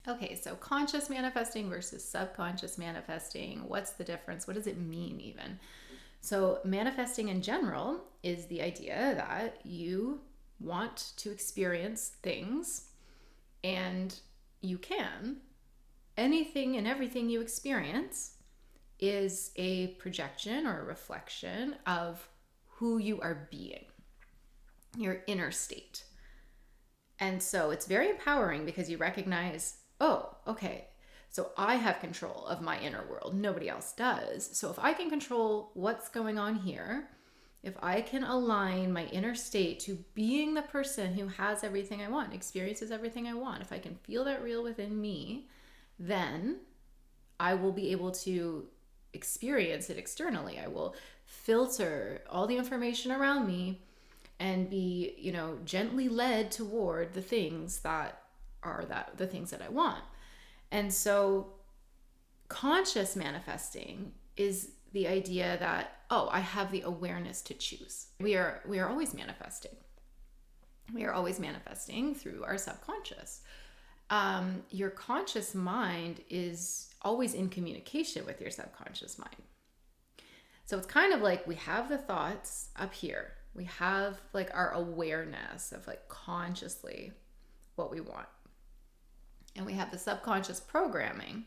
Okay, so conscious manifesting versus subconscious manifesting. What's the difference? What does it mean, even? So, manifesting in general is the idea that you want to experience things and you can. Anything and everything you experience is a projection or a reflection of who you are being, your inner state. And so it's very empowering because you recognize, oh, okay, so I have control of my inner world. Nobody else does. So if I can control what's going on here, if I can align my inner state to being the person who has everything I want, experiences everything I want, if I can feel that real within me, then I will be able to experience it externally. I will filter all the information around me and be, gently led toward the things that are the things that I want. And so conscious manifesting is the idea that, oh, I have the awareness to choose. We are always manifesting. We are always manifesting through our subconscious. Your conscious mind is always in communication with your subconscious mind. So it's kind of like we have the thoughts up here. We have like our awareness of like consciously what we want. And we have the subconscious programming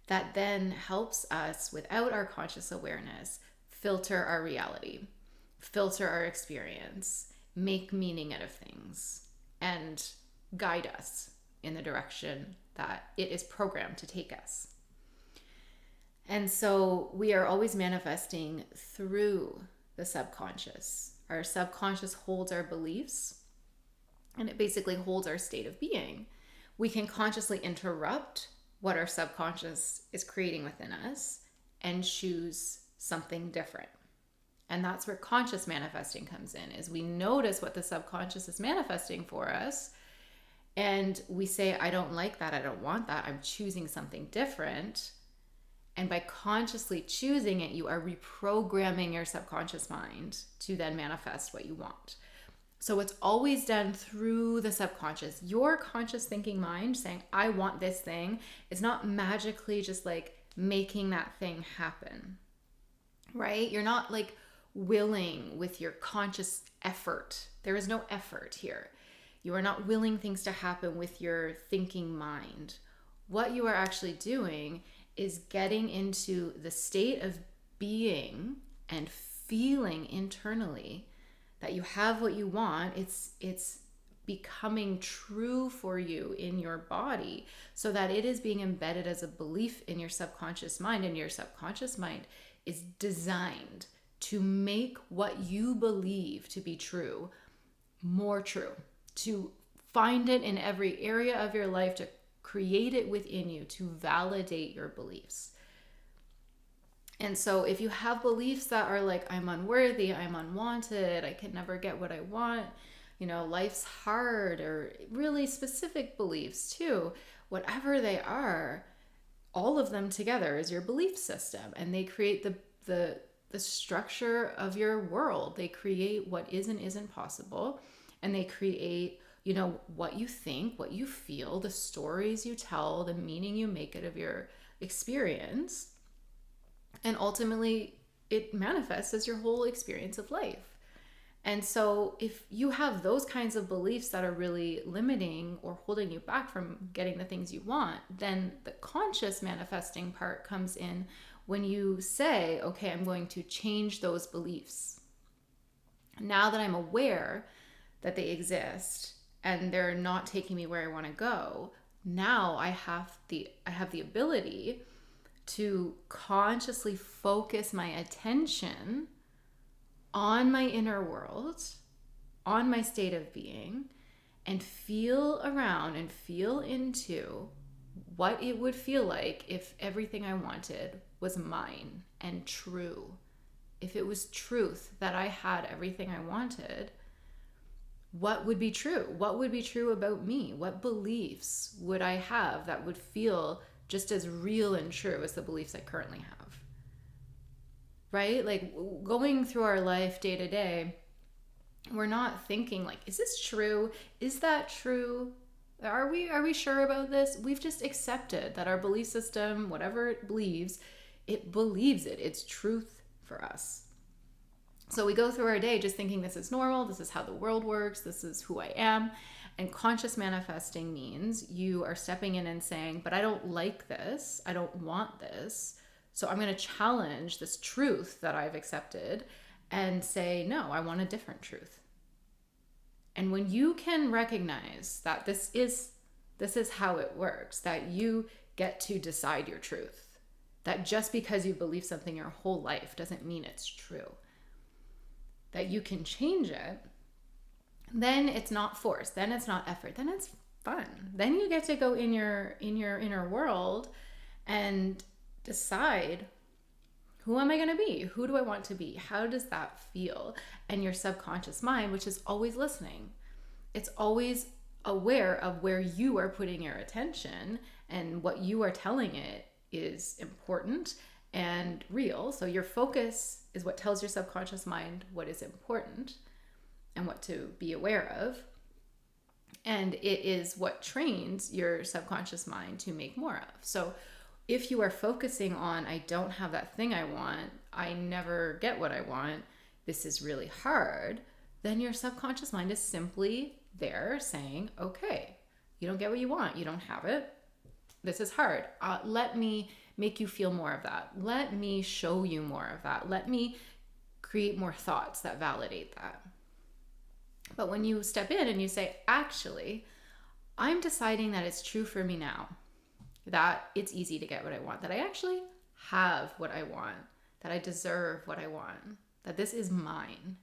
that then helps us, without our conscious awareness, filter our reality, filter our experience, make meaning out of things, and guide us in the direction that it is programmed to take us. And so we are always manifesting through the subconscious. Our subconscious holds our beliefs, and it basically holds our state of being. We can consciously interrupt what our subconscious is creating within us and choose something different. And that's where conscious manifesting comes in, is we notice what the subconscious is manifesting for us, and we say, I don't like that, I don't want that, I'm choosing something different. And by consciously choosing it, you are reprogramming your subconscious mind to then manifest what you want. So it's always done through the subconscious. Your conscious thinking mind saying, I want this thing, is not magically just like making that thing happen, right? You're not like willing with your conscious effort. There is no effort here. You are not willing things to happen with your thinking mind. What you are actually doing is getting into the state of being and feeling internally that you have what you want. It's becoming true for you in your body, so that it is being embedded as a belief in your subconscious mind, and your subconscious mind is designed to make what you believe to be true more true, to find it in every area of your life, to create it within you, to validate your beliefs. And so if you have beliefs that are like, I'm unworthy, I'm unwanted, I can never get what I want, life's hard, or really specific beliefs too, whatever they are, all of them together is your belief system, and they create the structure of your world. They create what is and isn't possible, and they create what you think, what you feel, the stories you tell, the meaning you make out of your experience. And ultimately, it manifests as your whole experience of life. And so if you have those kinds of beliefs that are really limiting or holding you back from getting the things you want, then the conscious manifesting part comes in when you say, okay, I'm going to change those beliefs. Now that I'm aware that they exist and they're not taking me where I want to go, now I have the ability to consciously focus my attention on my inner world, on my state of being, and feel around and feel into what it would feel like if everything I wanted was mine and true. If it was truth that I had everything I wanted, what would be true? What would be true about me? What beliefs would I have that would feel just as real and true as the beliefs I currently have? Right? Like going through our life day to day, we're not thinking like, is this true? Is that true? Are we sure about this? We've just accepted that our belief system, whatever it believes it. It's truth for us. So we go through our day just thinking this is normal, this is how the world works, this is who I am. And conscious manifesting means you are stepping in and saying, but I don't like this, I don't want this. So I'm going to challenge this truth that I've accepted and say, no, I want a different truth. And when you can recognize that this is how it works, that you get to decide your truth, that just because you believe something your whole life doesn't mean it's true, that you can change it, then it's not force, then it's not effort, then it's fun. Then you get to go in your inner world and decide, who am I going to be? Who do I want to be? How does that feel? And your subconscious mind, which is always listening, it's always aware of where you are putting your attention, and what you are telling it is important and real. So your focus is what tells your subconscious mind what is important and what to be aware of. And it is what trains your subconscious mind to make more of. So if you are focusing on, I don't have that thing I want, I never get what I want, this is really hard, then your subconscious mind is simply there saying, okay, you don't get what you want, you don't have it, this is hard. Let me make you feel more of that. Let me show you more of that. Let me create more thoughts that validate that. But when you step in and you say, actually, I'm deciding that it's true for me now, that it's easy to get what I want, that I actually have what I want, that I deserve what I want, that this is mine.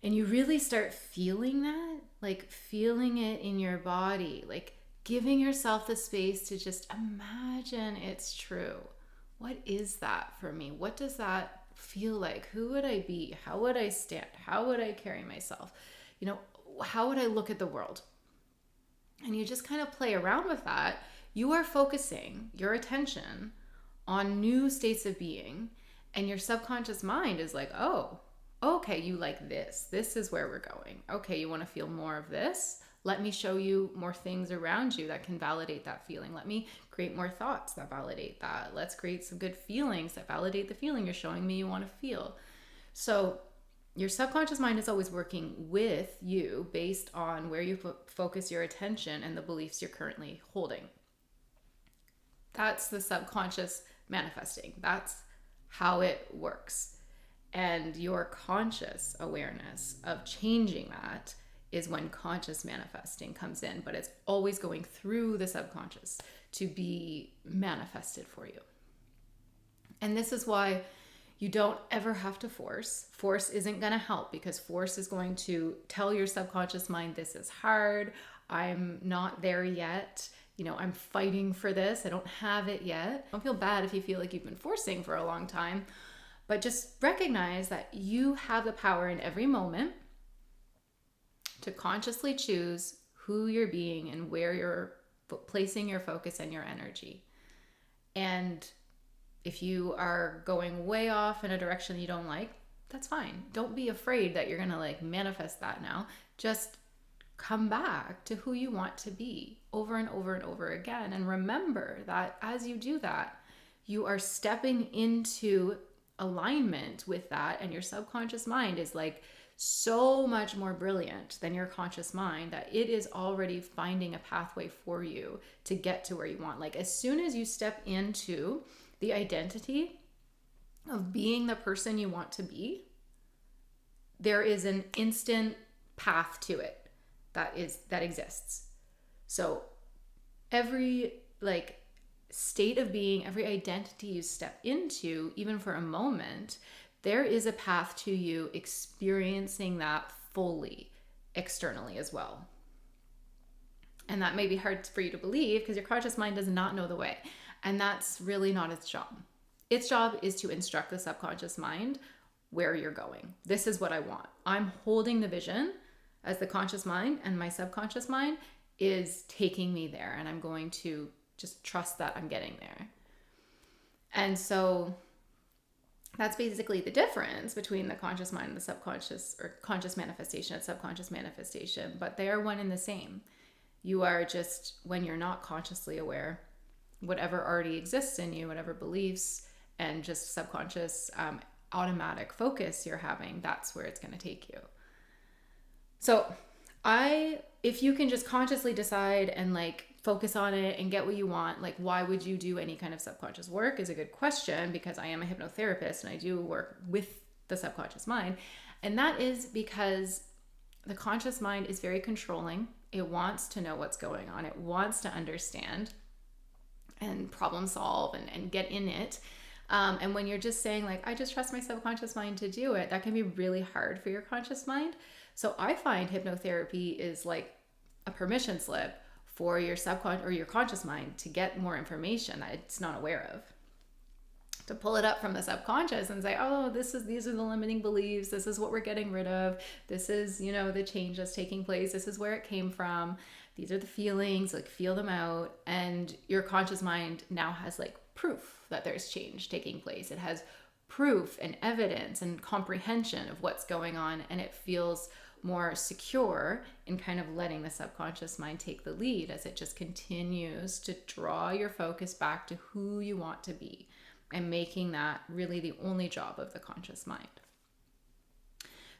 And you really start feeling that, like feeling it in your body, like giving yourself the space to just imagine it's true. What is that for me? What does that feel like? Who would I be? How would I stand? How would I carry myself? How would I look at the world? And you just kind of play around with that. You are focusing your attention on new states of being, and your subconscious mind is like, oh, okay, you like this. This is where we're going. Okay, you want to feel more of this? Let me show you more things around you that can validate that feeling. Let me create more thoughts that validate that. Let's create some good feelings that validate the feeling you're showing me you want to feel. So your subconscious mind is always working with you based on where you focus your attention and the beliefs you're currently holding. That's the subconscious manifesting. That's how it works. And your conscious awareness of changing that is when conscious manifesting comes in, but it's always going through the subconscious to be manifested for you. And this is why you don't ever have to force. Force isn't going to help, because force is going to tell your subconscious mind, this is hard, I'm not there yet, I'm fighting for this, I don't have it yet. Don't feel bad if you feel like you've been forcing for a long time, but just recognize that you have the power in every moment to consciously choose who you're being and where you're placing your focus and your energy. And if you are going way off in a direction you don't like, that's fine. Don't be afraid that you're going to manifest that now. Just come back to who you want to be over and over and over again. And remember that as you do that, you are stepping into alignment with that, and your subconscious mind is so much more brilliant than your conscious mind that it is already finding a pathway for you to get to where you want. As soon as you step into the identity of being the person you want to be, there is an instant path to it that exists. So every state of being, every identity you step into, even for a moment, there is a path to you experiencing that fully externally as well. And that may be hard for you to believe because your conscious mind does not know the way. And that's really not its job. Its job is to instruct the subconscious mind where you're going. This is what I want. I'm holding the vision as the conscious mind, and my subconscious mind is taking me there. And I'm going to just trust that I'm getting there. And so that's basically the difference between the conscious mind and the subconscious, or conscious manifestation and subconscious manifestation, but they are one and the same. You are just, when you're not consciously aware, whatever already exists in you, whatever beliefs and just subconscious automatic focus you're having, that's where it's going to take you. So if you can just consciously decide and like focus on it and get what you want, like why would you do any kind of subconscious work is a good question, because I am a hypnotherapist and I do work with the subconscious mind. And that is because the conscious mind is very controlling. It wants to know what's going on. It wants to understand and problem solve and get in it. And when you're just saying like, I just trust my subconscious mind to do it, that can be really hard for your conscious mind. So I find hypnotherapy is like a permission slip for your subconscious or your conscious mind to get more information that it's not aware of. To pull it up from the subconscious and say, oh, these are the limiting beliefs. This is what we're getting rid of. This is, the change that's taking place. This is where it came from. These are the feelings, like feel them out. And your conscious mind now has like proof that there's change taking place. It has proof and evidence and comprehension of what's going on. And it feels more secure in kind of letting the subconscious mind take the lead as it just continues to draw your focus back to who you want to be and making that really the only job of the conscious mind.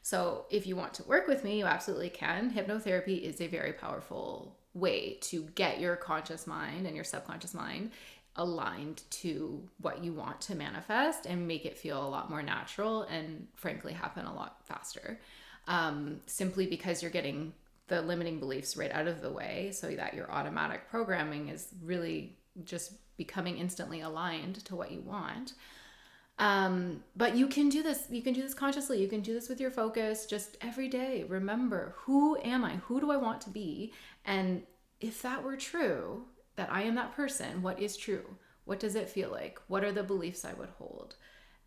So if you want to work with me, you absolutely can. Hypnotherapy is a very powerful way to get your conscious mind and your subconscious mind aligned to what you want to manifest and make it feel a lot more natural and frankly happen a lot faster. Simply because you're getting the limiting beliefs right out of the way so that your automatic programming is really just becoming instantly aligned to what you want. But you can do this. You can do this consciously. You can do this with your focus just every day. Remember, who am I? Who do I want to be? And if that were true, that I am that person, what is true? What does it feel like? What are the beliefs I would hold?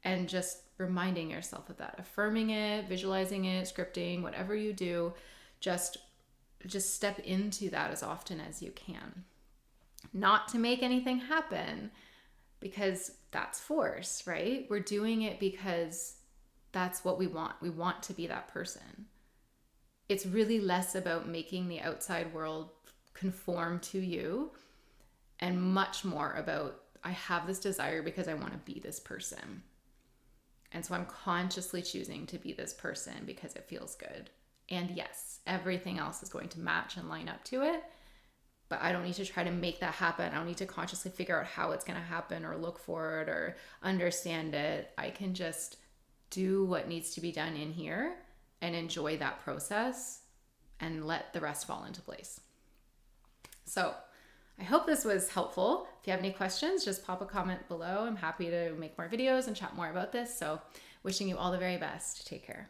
And just reminding yourself of that, affirming it, visualizing it, scripting, whatever you do, just step into that as often as you can. Not to make anything happen, because that's force, right? We're doing it because that's what we want. We want to be that person. It's really less about making the outside world conform to you and much more about, I have this desire because I want to be this person. And so I'm consciously choosing to be this person because it feels good. And yes, everything else is going to match and line up to it. But I don't need to try to make that happen. I don't need to consciously figure out how it's going to happen or look for it or understand it. I can just do what needs to be done in here and enjoy that process and let the rest fall into place. So I hope this was helpful. If you have any questions, just pop a comment below. I'm happy to make more videos and chat more about this. So wishing you all the very best. Take care.